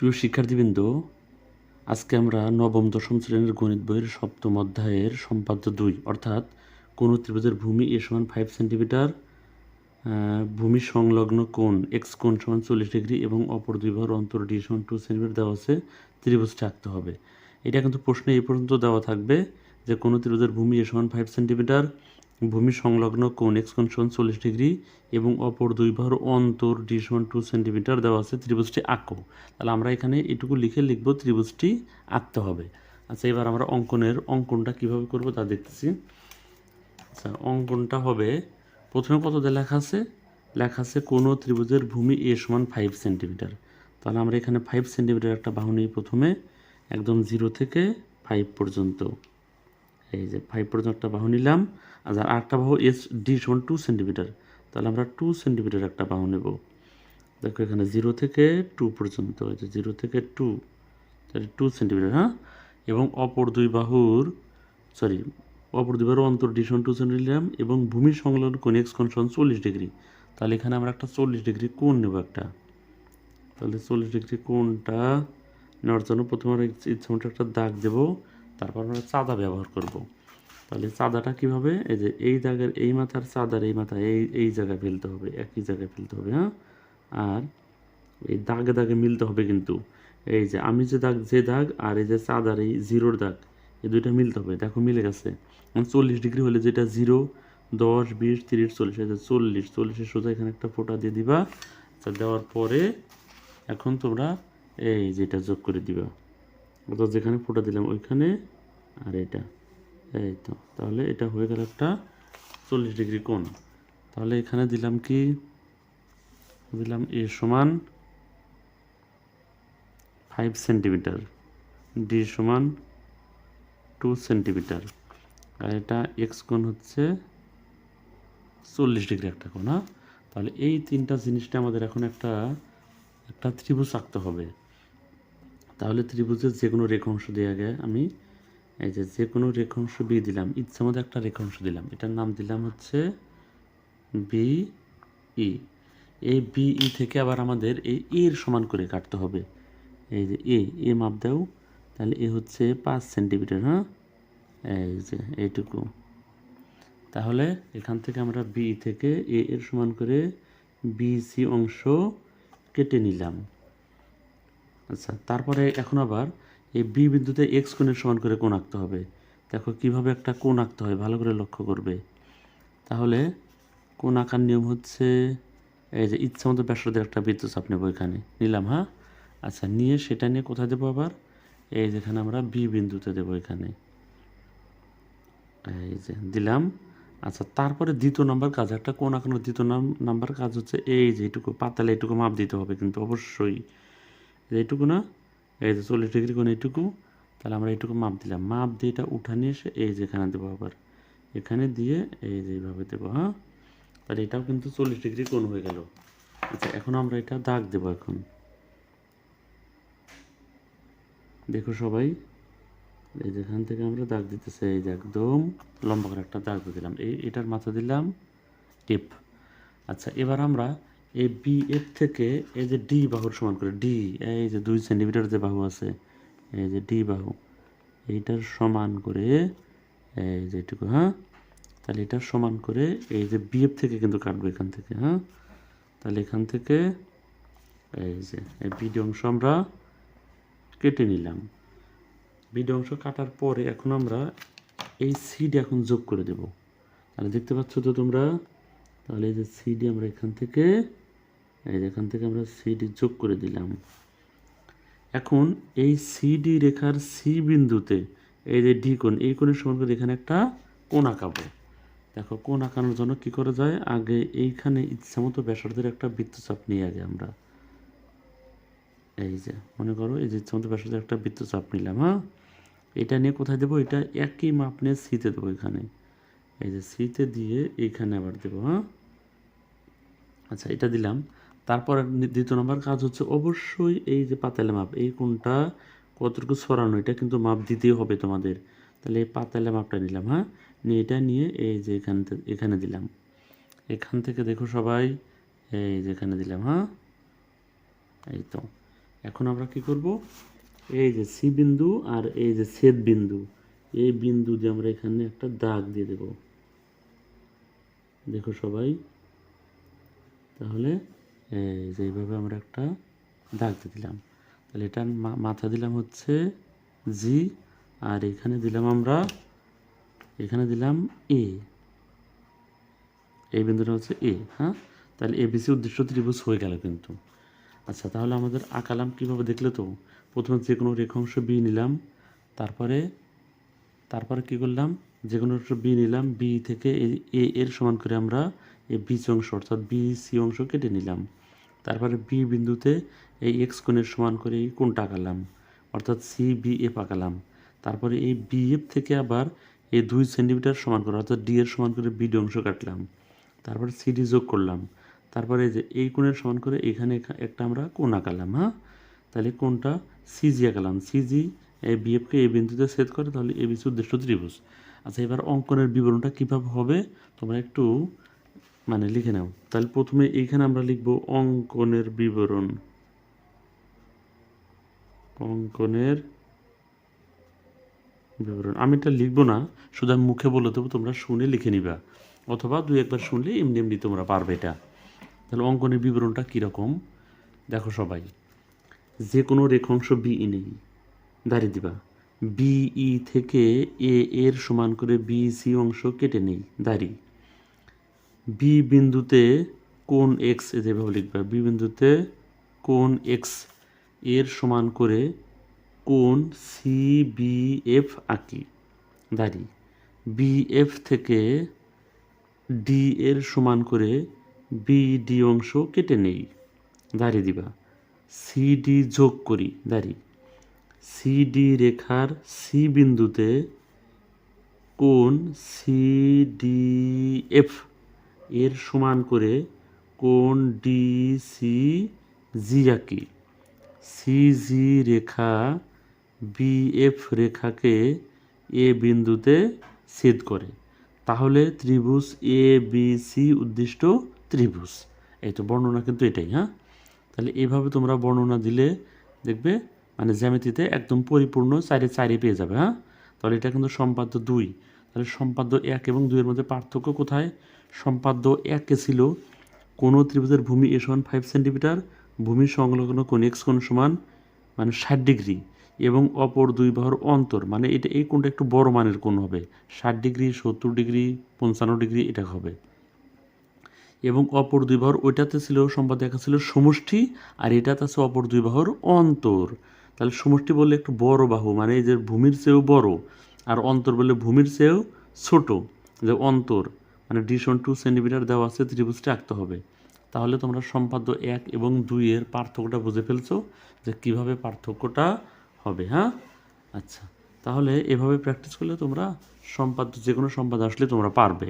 প্রিয় শিক্ষার্থীবৃন্দ, আজকে আমরা নবম দশম শ্রেণীর গণিত বইয়ের সপ্তম অধ্যায়ের সম্পাদ্য 2 অর্থাৎ কোন ত্রিভুজের ভূমি a সমান 5 সেন্টিমিটার, ভূমি সংলগ্ন কোণ এক্স কোণ সমান 40 ডিগ্রি এবং অপর দুই বাহুর অন্তর ডি সমান 2 সেন্টিমিটার দেওয়া আছে, ত্রিভুজটা আঁকতে হবে। এটা কিন্তু প্রশ্নে এই পর্যন্ত দেওয়া থাকবে যে কোন ত্রিভুজের ভূমি a সমান 5 সেন্টিমিটার, ভূমি সংলগ্ন কোণ এক্স কোণ সমান 40 ডিগ্রি এবং অপর দুই বাহুর অন্তর ডি সমান 2 সেন্টিমিটার দেওয়া আছে, ত্রিভুজটি আঁকো। তাহলে আমরা এখানে এটুকু লিখব ত্রিভুজটি আঁকতে হবে। আচ্ছা, এবার আমরা অঙ্কনটা কিভাবে করব তা দেখতেছি। আচ্ছা, অঙ্কনটা হবে প্রথমে কত দিয়ে লেখা আছে কোনো ত্রিভুজের ভূমি এ সমান 5 সেন্টিমিটার। তাহলে আমরা এখানে 5 সেন্টিমিটার একটা বাহু নিই প্রথমে, একদম 0 থেকে 5 পর্যন্ত। এই যে 5 পর্যন্ত একটা বাহু নিলাম। আর একটা বাহু এস ডি সমান 2 সেন্টিমিটার, তাহলে আমরা 2 সেন্টিমিটার একটা বাহু নেব। দেখো এখানে 0 থেকে 2 পর্যন্ত, এই যে 0 থেকে 2, তাহলে 2 সেন্টিমিটার। হ্যাঁ, এবং অপর দুই বাহুর অন্তর ডি সমান 2 সেন্টিমিটার নিলাম এবং ভূমি সংলগ্ন কোণ এক্স কোণ সমান 40 ডিগ্রি। তাহলে এখানে আমরা একটা 40 ডিগ্রি কোণ নেব একটা। তাহলে 40 ডিগ্রি কোণটা নেওয়ার জন্য প্রথমে আমরা ইচ্ছা মতো একটা দাগ দেব, তারপর আমরা চাঁদা ব্যবহার করব। তাহলে চাঁদাটা কীভাবে, এই যে এই দাগের এই মাথার চাঁদার এই মাথা এই জায়গায় ফেলতে হবে, একই জায়গায় ফেলতে হবে। হ্যাঁ, আর এই দাগে দাগে মিলতে হবে কিন্তু। এই যে আমি যে দাগ আর এই যে চাঁদার এই জিরোর দাগ, এই দুইটা মিলতে হবে। দেখো মিলে গেছে। 40 ডিগ্রি হলে যেটা 0, 10, 20, 30, 40, এই যে 40-40-এর সোজা এখানে একটা ফোঁটা দিয়ে দিবা। আচ্ছা, দেওয়ার পরে এখন তোমরা এই যেটা যোগ করে দিবা, অর্থাৎ যেখানে ফোঁটা দিলাম ওইখানে আর এটা, এই তো। তাহলে এটা হয়ে গেল একটা 40 ডিগ্রি কোণ। তাহলে এখানে দিলাম এ সমান 5 সেন্টিমিটার, ডি সমান 2 সেন্টিমিটার, আর এটা এক্স কোণ হচ্ছে 40 ডিগ্রি একটা কোণ। হ্যাঁ, তাহলে এই তিনটা জিনিসটা আমাদের এখন একটা ত্রিভুজ আঁকতে হবে। তাহলে ত্রিভুজের যে কোনো রেখাংশ দিয়ে আগে আমি এই যে কোনো রেখাংশ বি দিলাম, ইচ্ছা মতো একটা রেখাংশ দিলাম, এটার নাম দিলাম হচ্ছে বিই। এই বিই থেকে আবার আমাদের এই এর সমান করে কাটতে হবে। এই যে এ মাপ দাও, তাহলে এ হচ্ছে 5 সেন্টিমিটার। হ্যাঁ, এই যে এইটুকু। তাহলে এখান থেকে আমরা বি থেকে এ এর সমান করে বিসি অংশ কেটে নিলাম। আচ্ছা, তারপরে এখন আবার এই বি বিন্দুতে এক্স কোণের সমান করে কোণ আঁকতে হবে। দেখো কিভাবে একটা কোণ আঁকতে হয়, ভালো করে লক্ষ্য করবে। তাহলে কোণ আঁকার নিয়ম হচ্ছে এই যে ইচ্ছা মতো ব্যাসার্ধের একটা বৃত্তচাপ নেব, এখানে নিলাম। হ্যাঁ, আচ্ছা, নিয়ে সেটা নিয়ে কোথায় দেবো আবার, এই যেখানে আমরা বি বিন্দুতে দেবো, এখানে এই যে দিলাম। আচ্ছা, তারপরে দ্বিতীয় নম্বর কাজ, একটা কোণ আঁকানোর দ্বিতীয় নাম্বার কাজ হচ্ছে এই যে এইটুকু পাতালে এইটুকু মাপ দিতে হবে কিন্তু অবশ্যই, এইটুকু না, এই যে 40 ডিগ্রি কোণ এইটুকু। তাহলে আমরা এইটুকু মাপ দিলাম, মাপ দিয়ে এটা উঠা নিয়ে এসে এই যে এখানে দেবো, আবার এখানে দিয়ে এই যে এইভাবে দেবো। হ্যাঁ, তাহলে এটাও কিন্তু 40 ডিগ্রি কোণ হয়ে গেল। আচ্ছা, এখন আমরা এটা দাগ দেবো। এখন দেখো সবাই, এই যেখান থেকে আমরা দাগ দিতেছি, এই যে একদম লম্বা করে একটা দাগ দিয়ে দিলাম, এটার মাথা দিলাম টিপ। আচ্ছা, এবার আমরা এই বি এর থেকে এই যে ডি বাহুর সমান করে ডি, এই যে 2 সেন্টিমিটার যে বাহু আছে, এই যে ডি বাহু, এইটার সমান করে এই যে এটুকু। হ্যাঁ, তাহলে এটার সমান করে এই যে বি এফ থেকে কিন্তু কাটবো এখান থেকে। হ্যাঁ, তাহলে এখান থেকে এই যে এই বিডি অংশ আমরা কেটে নিলাম। বিডি অংশ কাটার পরে এখন আমরা এই সিডি এখন যোগ করে দেব। তাহলে দেখতে পাচ্ছ তো তোমরা, তাহলে এই যে সিডি আমরা এখান থেকে আমরা সিডি যোগ করে দিলাম। এখন এই সিডি রেখার সি বিন্দুতে এই যে ডি কোণ, এই কোণের সমান করে এখানে একটা কোণ আঁকাবো। দেখো কোণ আঁকানোর জন্য কি করা যায়, আগে এইখানে ইচ্ছামতো ব্যাসার্ধের একটা বৃত্তচাপ নিয়ে আগে আমরা এই যে মনে করো এই যে ইচ্ছামতো ব্যাসার্ধের একটা বৃত্তচাপ নিলাম। হ্যাঁ, এটা নিয়ে কোথায় দেবো, এটা একই মাপ নিয়ে সিতে দেবো, এখানে এই যে সিতে দিয়ে এইখানে আবার দেবো। হ্যাঁ, আচ্ছা, এটা দিলাম। তারপর দ্বিতীয় নম্বর কাজ হচ্ছে অবশ্যই এই যে পাতালে মাপ, এই কোণটা কতটুকু সরানো এটা কিন্তু মাপ দিতেই হবে তোমাদের। তাহলে এই পাতালে মাপটা নিলাম। হ্যাঁ, নিয়ে এটা নিয়ে এই যে এখানে দিলাম, এখান থেকে দেখো সবাই এই যে এখানে দিলাম। হ্যাঁ, এই তো। এখন আমরা কি করব, এই যে সি বিন্দু আর এই যে ছেদ বিন্দু, এই বিন্দু দিয়ে আমরা এখানে একটা দাগ দিয়ে দেব। দেখো সবাই, তাহলে এই যে এইভাবে আমরা একটা দাগ দিয়ে দিলাম। তাহলে এটার মাথা দিলাম হচ্ছে জি, আর এখানে দিলাম আমরা, এখানে দিলাম এ, এই বিন্দুটা হচ্ছে এ। হ্যাঁ, তাহলে এবিসি উদ্দেশ্য ত্রিভুজ হয়ে গেল কিন্তু। আচ্ছা, তাহলে আমাদের আঁকালাম কীভাবে দেখলে তো, প্রথমে যে কোনো রেখাংশ বি নিলাম, তারপরে কী করলাম, যে কোনো একটা বি নিলাম, বি থেকে এ এর সমান করে আমরা এই বিচ অংশ অর্থাৎ বি সি অংশ কেটে নিলাম। তারপরে বি বিন্দুতে এই এক্স কোণের সমান করে এই কোণটা আঁকালাম, অর্থাৎ সি বি এফ আঁকালাম। তারপরে এই বি এফ থেকে আবার এই 2 সেন্টিমিটার সমান করে অর্থাৎ ডি এর সমান করে বিডি অংশ কাটলাম। তারপরে সিডি যোগ করলাম। তারপরে যে এই কোণের সমান করে এখানে একটা আমরা কোণ আঁকালাম। হ্যাঁ, তাহলে কোণটা সিজি আঁকালাম। সিজি এই বিএফকে এই বিন্দুতে ছেদ করে, তাহলে এবিসি উদ্দেশ্য ত্রিভুজ। আচ্ছা, এবার অঙ্কনের বিবরণটা কীভাবে হবে তোমরা একটু লিখে নাও। তাহলে প্রথমে এইখানে আমরা লিখব অঙ্কনের বিবরণ। অঙ্কনের বিবরণ আমি এটা লিখবো না, শুধু আমি মুখে বলে দেবো, তোমরা শুনে লিখে নিবা, অথবা 2-1বার শুনলে এমনি এমনি তোমরা পারবে এটা। তাহলে অঙ্কনের বিবরণটা কীরকম দেখো সবাই, যে কোনো রেখাংশ বিই নেই, দাঁড়িয়ে দিবা। বিই থেকে এ এর সমান করে বি সি অংশ কেটে নেই, দাঁড়ি। বি বিন্দুতে কোণ এক্স, যেভাবে লিখবা, বি বিন্দুতে কোণ এক্স এর সমান করে কোণ সি বি এফ আঁকি, দাঁড়ি। বি এফ থেকে ডি এর সমান করে বি ডি অংশ কেটে নেই, দাঁড়িয়ে দিবা। সিডি যোগ করি, দাঁড়ি। সিডি রেখার সি বিন্দুতে কোণ সিডিএফ এর সমান করে কোণ ডিসি জি আঁকি। সিজি রেখা বিএফ রেখাকে এ বিন্দুতে ছেদ করে, তাহলে ত্রিভুজ এ বি সি উদ্দিষ্ট ত্রিভুজ। এই তো বর্ণনা কিন্তু এটাই। হ্যাঁ, তাহলে এইভাবে তোমরা বর্ণনা দিলে দেখবে জ্যামিতিতে একদম পরিপূর্ণ 4-4 পেয়ে যাবে। হ্যাঁ, তাহলে এটা কিন্তু সম্পাদ্য 2। তাহলে সম্পাদ্য 1 এবং 2 এর মধ্যে পার্থক্য কোথায়? সম্পাদ্য 1-এ ছিল কোনো ত্রিভুজের ভূমি এ সমান 5 সেন্টিমিটার, ভূমির সংলগ্ন কোণ এক্স কোণ সমান 60 ডিগ্রি এবং অপর 2 বাহুর অন্তর, এটা এই কোণটা একটু বড় মানের কোণ হবে, 60 ডিগ্রি, 70 ডিগ্রি, 55 ডিগ্রি এটা হবে। এবং অপর 2 বাহুর, ওইটাতে ছিল সম্পাদ্য 1 ছিল সমষ্টি, আর এটাতে আছে অপর 2 বাহুর অন্তর। তাহলে সমষ্টি বললে একটু বড় বাহু, এই যে ভূমির চেয়েও বড়, আর অন্তর বললে ভূমির চেয়েও ছোট। যে অন্তর ডি সমান 2 সেন্টিমিটার দেওয়া আছে, ত্রিভুজটা আঁকতে হবে। তাহলে তোমরা সম্পাদ্য 1 এবং 2 এর পার্থক্যটা বুঝে ফেলছো যে কিভাবে পার্থক্যটা হবে। হ্যাঁ, আচ্ছা, তাহলে এভাবে প্র্যাকটিস করলে তোমরা সম্পাদ্য, যে কোনো সম্পাদ্য আসলে তোমরা পারবে।